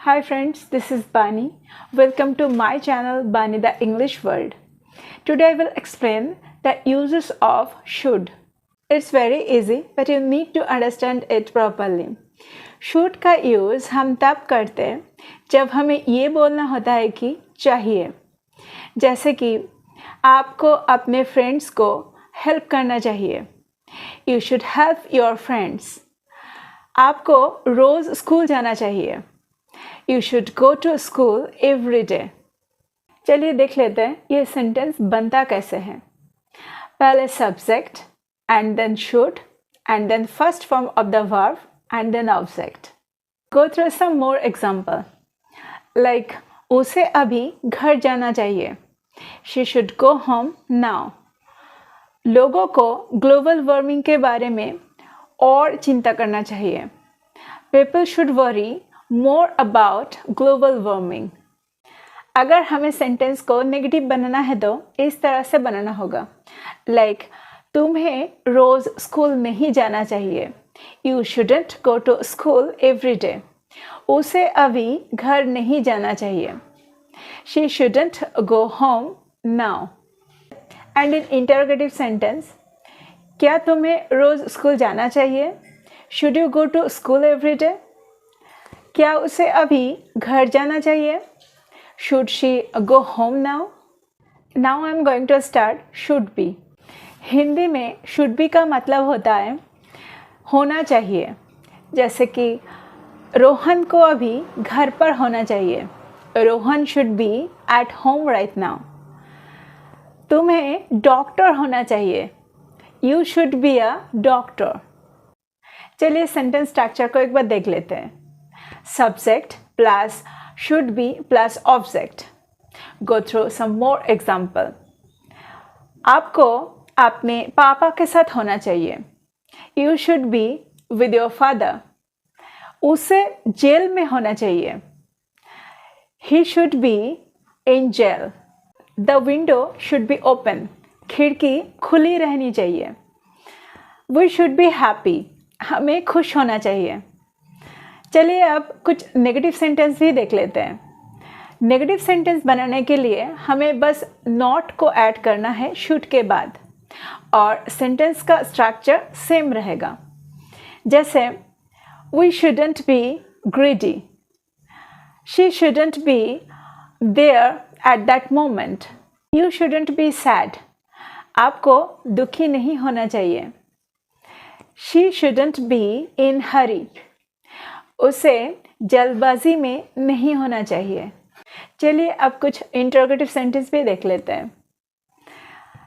Hi friends, this is Bani. Welcome to my channel Bani the English World. Today I will explain the uses of should. It's very easy but you need to understand it properly. Should का use हम तब करते हैं जब हमें ये बोलना होता है कि चाहिए. जैसे कि आपको अपने फ्रेंड्स को हेल्प करना चाहिए. You should help your friends. आपको रोज़ स्कूल जाना चाहिए. You should go to school every day. चलिए देख लेते हैं ये सेंटेंस बनता कैसे है. पहले subject and then should and then first form of the verb and then object. Go through some more example. Like उसे अभी घर जाना चाहिए. She should go home now. लोगों को ग्लोबल वार्मिंग के बारे में और चिंता करना चाहिए. People should worry more about global warming. अगर हमें सेंटेंस को नेगेटिव बनाना है तो इस तरह से बनाना होगा. Like तुम्हें रोज़ स्कूल नहीं जाना चाहिए. You shouldn't go to school every day. उसे अभी घर नहीं जाना चाहिए. She shouldn't go home now. And in interrogative sentence, क्या तुम्हें रोज़ स्कूल जाना चाहिए? Should you go to school every day? क्या उसे अभी घर जाना चाहिए? Should she go home now? Now I am going to start should be. Hindi में should be का मतलब होता है होना चाहिए. जैसे कि रोहन को अभी घर पर होना चाहिए. Rohan should be at home right now. तुम्हें डॉक्टर होना चाहिए. You should be a doctor. चलिए सेंटेंस स्ट्रक्चर को एक बार देख लेते हैं. Subject plus should be plus object. Go through some more example. आपको अपने पापा के साथ होना चाहिए. You should be with your father. उसे जेल में होना चाहिए. He should be in jail. The window should be open. खिड़की खुली रहनी चाहिए. We should be happy. हमें खुश होना चाहिए. चलिए अब कुछ नेगेटिव सेंटेंस भी देख लेते हैं. नेगेटिव सेंटेंस बनाने के लिए हमें बस नॉट को ऐड करना है शुड के बाद और सेंटेंस का स्ट्रक्चर सेम रहेगा. जैसे we shouldn't be greedy. She shouldn't be there at that moment. You shouldn't be sad. आपको दुखी नहीं होना चाहिए. She shouldn't be in hurry. उसे जल्दबाजी में नहीं होना चाहिए. चलिए अब कुछ इंटरोगेटिव सेंटेंस भी देख लेते हैं.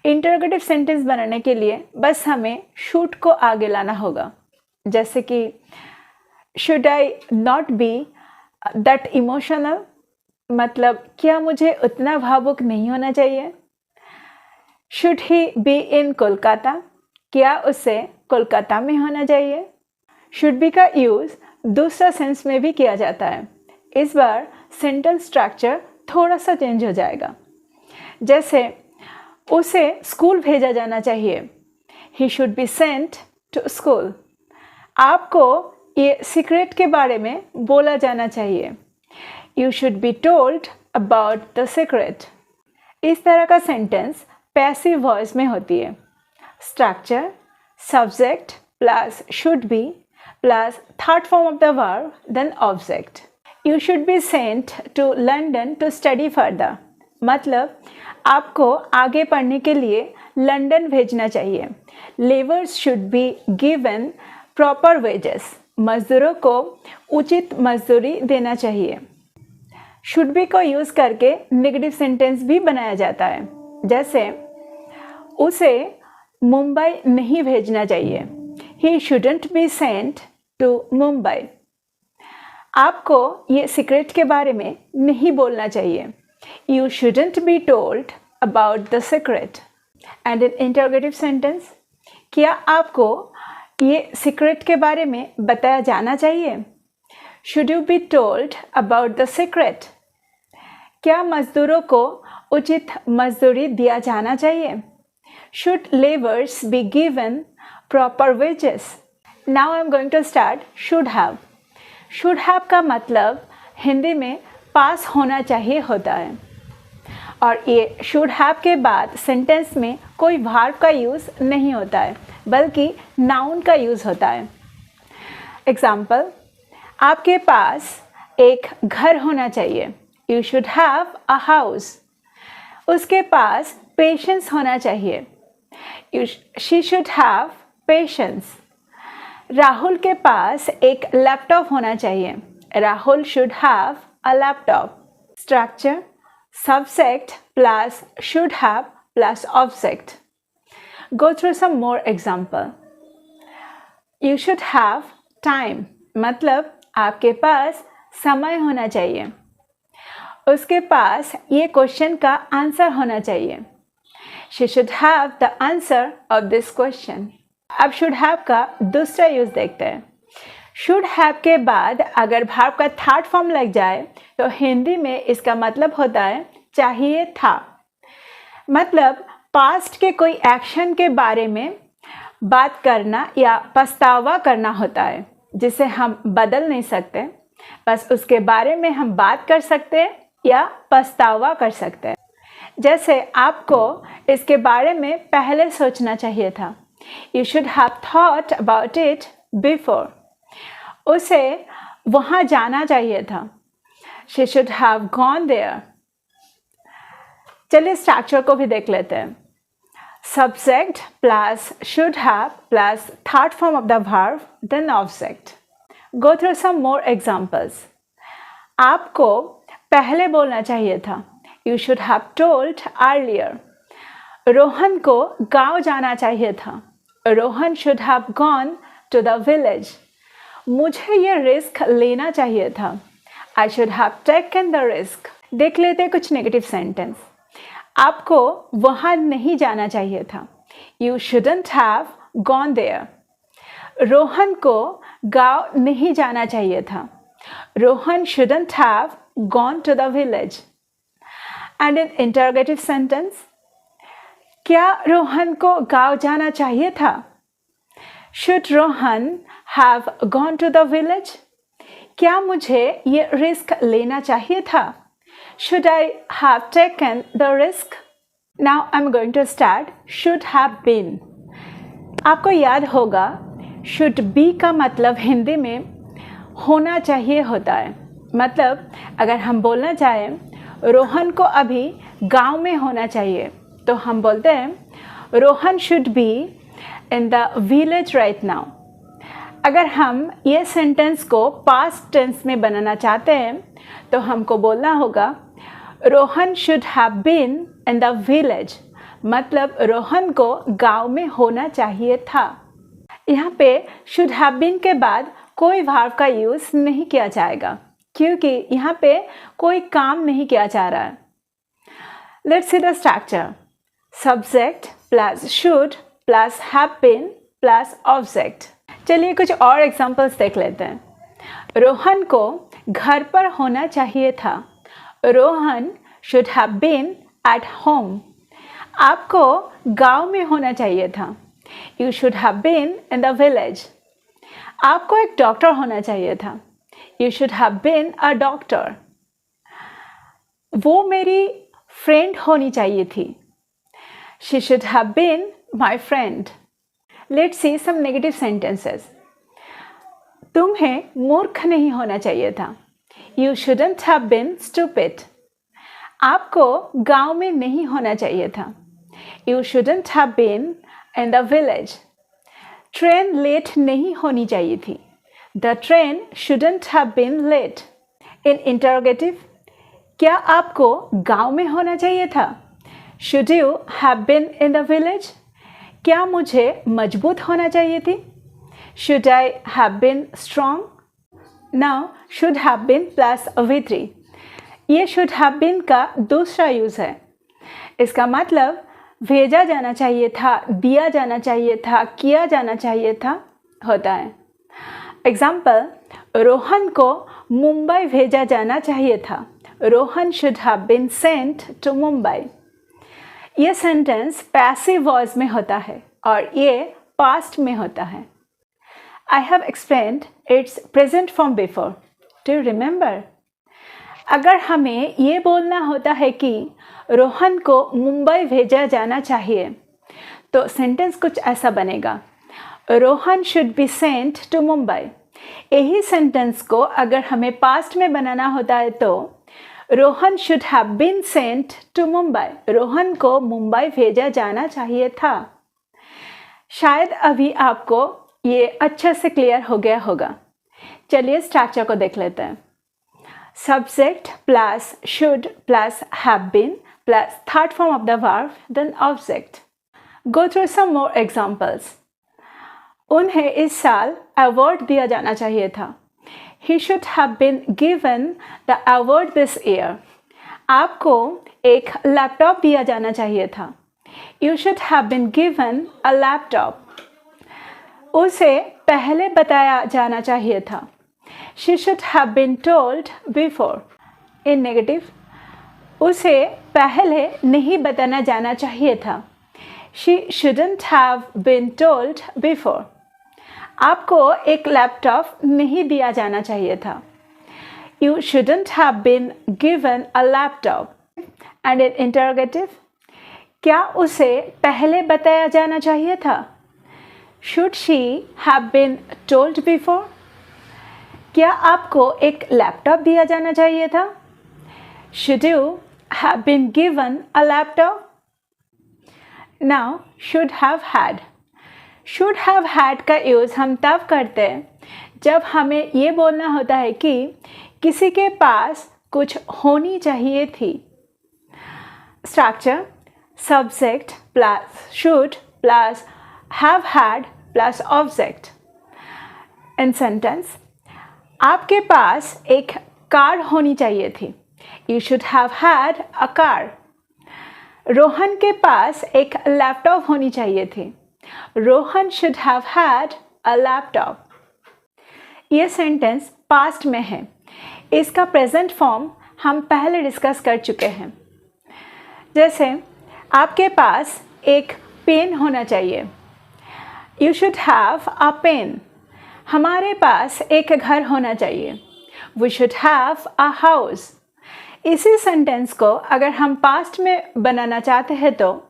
इंटरोगेटिव सेंटेंस बनाने के लिए बस हमें शुड को आगे लाना होगा. जैसे कि should I not be that emotional. मतलब क्या मुझे उतना भावुक नहीं होना चाहिए. Should he be in Kolkata. क्या उसे कोलकाता में होना चाहिए. शुड बी का यूज़ दूसरा सेंस में भी किया जाता है. इस बार सेंटेंस स्ट्रक्चर थोड़ा सा चेंज हो जाएगा. जैसे उसे स्कूल भेजा जाना चाहिए. He should be sent to school. आपको ये सीक्रेट के बारे में बोला जाना चाहिए. You should be told about the secret. इस तरह का सेंटेंस पैसिव वॉइस में होती है. Structure subject plus should be plus third form of the verb then object. You should be sent to London to study further. मतलब आपको आगे पढ़ने के लिए लंदन भेजना चाहिए. Laborers should be given proper wages. मजदूरों को उचित मजदूरी देना चाहिए. should be को यूज़ करके नेगेटिव सेंटेंस भी बनाया जाता है. जैसे उसे मुंबई नहीं भेजना चाहिए. He shouldn't be sent to Mumbai. आपको ये सीक्रेट के बारे में नहीं बोलना चाहिए. You shouldn't be told about the secret. And in interrogative sentence, क्या आपको ये सीक्रेट के बारे में बताया जाना चाहिए. Should you be told about the secret? क्या मजदूरों को उचित मजदूरी दिया जाना चाहिए. Should laborers be given proper wages? Now I am going to start should have. Should have का मतलब हिंदी में पास होना चाहिए होता है, और ये शुड हैव के बाद सेंटेंस में कोई वर्ब का यूज़ नहीं होता है, बल्कि नाउन का यूज़ होता है। एग्जाम्पल, आपके पास एक घर होना चाहिए, you should have a house. उसके पास पेशेंस होना चाहिए, she should have patience. Rahul के पास एक लैपटॉप होना चाहिए, Rahul should have a laptop. Structure subject plus should have plus object. Go through some more example. You should have time, मतलब आपके पास समय होना चाहिए। उसके पास ये क्वेश्चन का आंसर होना चाहिए, she should have the answer of this question. अब should have का दूसरा यूज देखते हैं। शुड हैव के बाद अगर वर्ब का थर्ड फॉर्म लग जाए तो हिंदी में इसका मतलब होता है चाहिए था। मतलब पास्ट के कोई एक्शन के बारे में बात करना या पछतावा करना होता है, जिसे हम बदल नहीं सकते, बस उसके बारे में हम बात कर सकते हैं या पछतावा कर सकते हैं। जैसे आपको इसके बारे में पहले सोचना चाहिए था, you should have thought about it before. उसे वहाँ जाना चाहिए था, she should have gone there. चलिए स्ट्रक्चर को भी देख लेते हैं। Subject plus should have plus third form of the verb then object. Go through some more examples. आपको पहले बोलना चाहिए था, you should have told earlier. Rohan को गांव जाना चाहिए था, Rohan should have gone to the village. मुझे ये रिस्क लेना चाहिए था, I should have taken the risk. देख लेते हैं कुछ नेगेटिव सेंटेंस। आपको वहाँ नहीं जाना चाहिए था, you shouldn't have gone there. Rohan को गांव नहीं जाना चाहिए था, Rohan shouldn't have gone to the village. And in interrogative sentence, क्या रोहन को गांव जाना चाहिए था? Should Rohan have gone to the village? क्या मुझे ये रिस्क लेना चाहिए था? Should I have taken the risk? Now I'm going to start should have been. आपको याद होगा should be का मतलब हिंदी में होना चाहिए होता है। मतलब अगर हम बोलना चाहें रोहन को अभी गांव में होना चाहिए, तो हम बोलते हैं Rohan should be in the village right now. अगर हम ये सेंटेंस को पास्ट टेंस में बनाना चाहते हैं तो हमको बोलना होगा Rohan should have been in the village. मतलब रोहन को गांव में होना चाहिए था। यहाँ पे शुड हैव बीन के बाद कोई वर्ब का यूज़ नहीं किया जाएगा, क्योंकि यहाँ पे कोई काम नहीं किया जा रहा है। Let's see the structure. Subject plus should plus have been plus object. चलिए कुछ और एग्जांपल्स देख लेते हैं। रोहन को घर पर होना चाहिए था, Rohan should have been at home. आपको गांव में होना चाहिए था, you should have been in the village. आपको एक डॉक्टर होना चाहिए था, you should have been a doctor. वो मेरी फ्रेंड होनी चाहिए थी, she should have been my friend. Let's see some negative sentences. तुम्हें मूर्ख नहीं होना चाहिए था, you shouldn't have been stupid. आपको गांव में नहीं होना चाहिए था, you shouldn't have been in the village. Train late नहीं होनी चाहिए थी, the train shouldn't have been late. In interrogative, क्या आपको गांव में होना चाहिए था, should you have been in the village. क्या मुझे मजबूत होना चाहिए थी, should I have been strong. Now should have been plus V3। ये शुड हैव बीन का दूसरा यूज़ है। इसका मतलब भेजा जाना चाहिए था, दिया जाना चाहिए था, किया जाना चाहिए था होता है। एग्जाम्पल, रोहन को मुंबई भेजा जाना चाहिए था, Rohan should have been sent to Mumbai. ये सेंटेंस पैसिव वॉइस में होता है और ये पास्ट में होता है। I have explained its present form before. Do you remember? अगर हमें ये बोलना होता है कि रोहन को मुंबई भेजा जाना चाहिए, तो सेंटेंस कुछ ऐसा बनेगा, Rohan should be sent to Mumbai. यही सेंटेंस को अगर हमें पास्ट में बनाना होता है तो Rohan should have been sent to Mumbai, Rohan को मुंबई भेजा जाना चाहिए था। शायद अभी आपको ये अच्छे से क्लियर हो गया होगा। चलिए स्ट्रक्चर को देख लेते हैं। Subject plus should plus have been plus third form of the verb then object. Go through some more examples. उन्हें इस साल अवार्ड दिया जाना चाहिए था। He should have been given the award this year. आपको एक लैपटॉप दिया जाना चाहिए था। You should have been given a laptop. उसे पहले बताया जाना चाहिए था। She should have been told before. In negative, उसे पहले नहीं बताना जाना चाहिए था। She shouldn't have been told before. आपको एक लैपटॉप नहीं दिया जाना चाहिए था। You shouldn't have been given a laptop. And in interrogative, क्या उसे पहले बताया जाना चाहिए था? Should she have been told before? क्या आपको एक लैपटॉप दिया जाना चाहिए था? Should you have been given a laptop? Now, should have had. Should have had का यूज़ हम तब करते हैं जब हमें ये बोलना होता है कि किसी के पास कुछ होनी चाहिए थी। Structure subject plus should plus have had plus object. In sentence, आपके पास एक कार होनी चाहिए थी। You should have had a car. Rohan के पास एक लैपटॉप होनी चाहिए थी। Rohan should have had a laptop. ये सेंटेंस पास्ट में है। इसका प्रेजेंट फॉर्म हम पहले डिस्कस कर चुके हैं। जैसे आपके पास एक पेन होना चाहिए। You should have a pen. हमारे पास एक घर होना चाहिए। We should have a house. इसी सेंटेंस को अगर हम पास्ट में बनाना चाहते हैं तो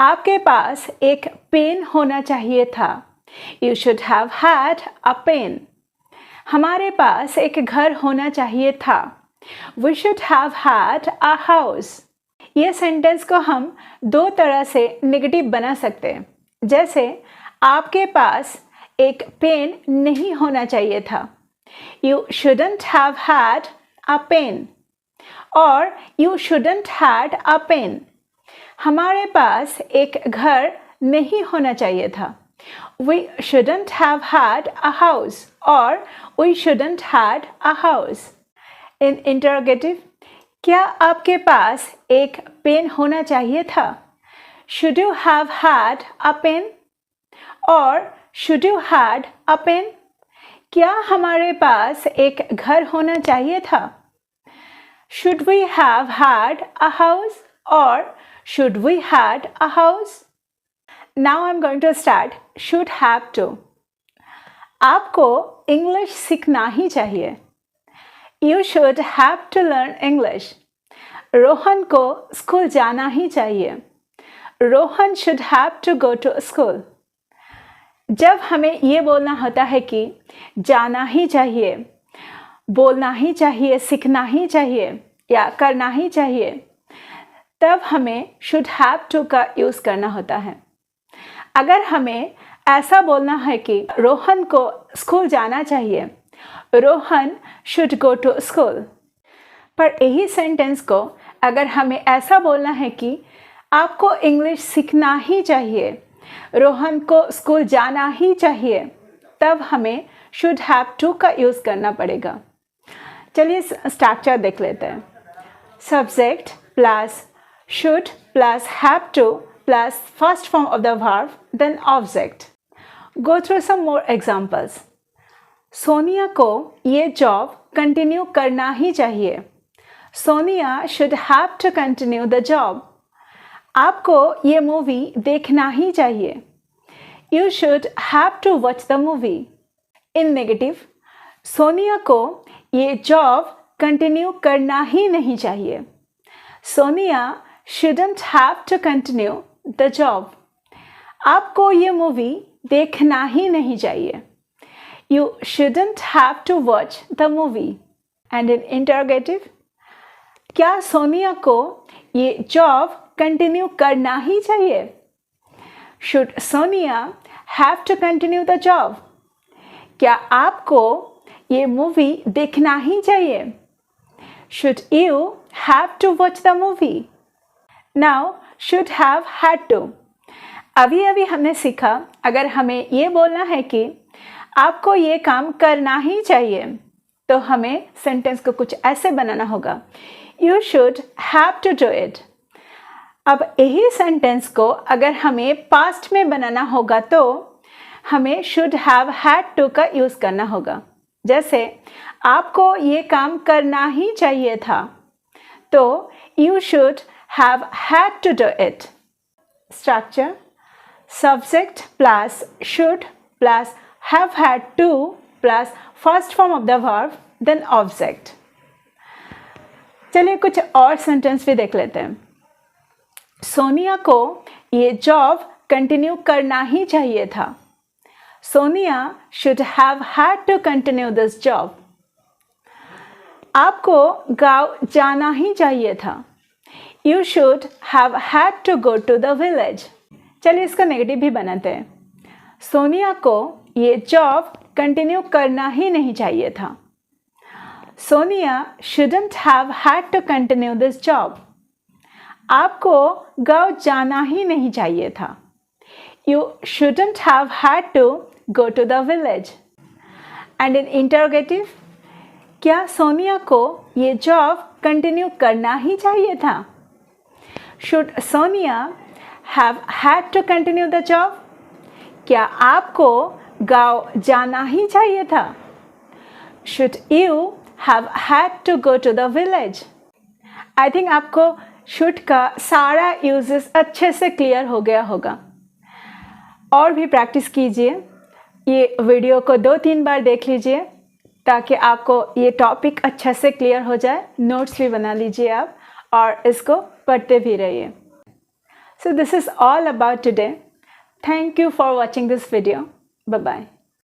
आपके पास एक पेन होना चाहिए था। You should have had a pen. हमारे पास एक घर होना चाहिए था। We should have had a house. ये सेंटेंस को हम दो तरह से नेगेटिव बना सकते हैं। जैसे आपके पास एक पेन नहीं होना चाहिए था। You shouldn't have had a pen. और you shouldn't had a pen. हमारे पास एक घर नहीं होना चाहिए था। We shouldn't have had a house or we shouldn't had a house. In interrogative, क्या आपके पास एक पेन होना चाहिए था? Should you have had a pen or should you had a pen? क्या हमारे पास एक घर होना चाहिए था? Should we have had a house or should we had a house? Now I'm going to start should have to. आपको English सीखना ही चाहिए। You should have to learn English. Rohan को स्कूल जाना ही चाहिए। Rohan should have to go to school. जब हमें ये बोलना होता है कि जाना ही चाहिए, बोलना ही चाहिए, सीखना ही चाहिए या करना ही चाहिए, तब हमें should have to का यूज़ करना होता है। अगर हमें ऐसा बोलना है कि रोहन को स्कूल जाना चाहिए, Rohan should go to school, पर यही सेंटेंस को अगर हमें ऐसा बोलना है कि आपको इंग्लिश सीखना ही चाहिए, रोहन को स्कूल जाना ही चाहिए, तब हमें should have to का यूज़ करना पड़ेगा। चलिए स्ट्रक्चर देख लेते हैं। Subject plus should plus have to plus first form of the verb then object. Go through some more examples. Sonia को ये जॉब कंटिन्यू करना ही चाहिए। Sonia should have to continue the job. आपको ये मूवी देखना ही चाहिए। You should have to watch the movie. In negative, Sonia को ये जॉब कंटिन्यू करना ही नहीं चाहिए। Sonia shouldn't have to continue the job. आपको ये मूवी देखना ही नहीं चाहिए। You shouldn't have to watch the movie. And in interrogative, क्या सोनिया को ये जॉब कंटिन्यू करना ही चाहिए? Should Sonia have to continue the job? क्या आपको ये मूवी देखना ही चाहिए? Should you have to watch the movie? Now, should have had to. अभी हमने सीखा अगर हमें ये बोलना है कि आपको ये काम करना ही चाहिए तो हमें सेंटेंस को कुछ ऐसे बनाना होगा, You should have to do it. अब यही सेंटेंस को अगर हमें पास्ट में बनाना होगा तो हमें should have had to का यूज़ करना होगा। जैसे आपको ये काम करना ही चाहिए था तो You should have had to do it. Structure: subject plus should plus have had to plus first form of the verb then object. चलिए कुछ और सेंटेंस भी देख लेते हैं। सोनिया को ये जॉब कंटिन्यू करना ही चाहिए था। Sonia should have had to continue this job. आपको गांव जाना ही चाहिए था। You should have had to go to the village. चलिए इसका नेगेटिव भी बनाते हैं। सोनिया को ये जॉब कंटिन्यू करना ही नहीं चाहिए था। Sonia shouldn't have had to continue this job. आपको गांव जाना ही नहीं चाहिए था। You shouldn't have had to go to the village. And in interrogative, क्या सोनिया को ये जॉब कंटिन्यू करना ही चाहिए था? Should Sonia have had to continue the job? क्या आपको गांव जाना ही चाहिए था? Should you have had to go to the village? I think आपको should का सारा यूजेस अच्छे से क्लियर हो गया होगा। और भी प्रैक्टिस कीजिए, ये वीडियो को 2-3 बार देख लीजिए ताकि आपको ये टॉपिक अच्छे से क्लियर हो जाए। नोट्स भी बना लीजिए आप और इसको पढ़ते भी रहिए। So this is all about today. Thank you for watching this video. Bye-bye.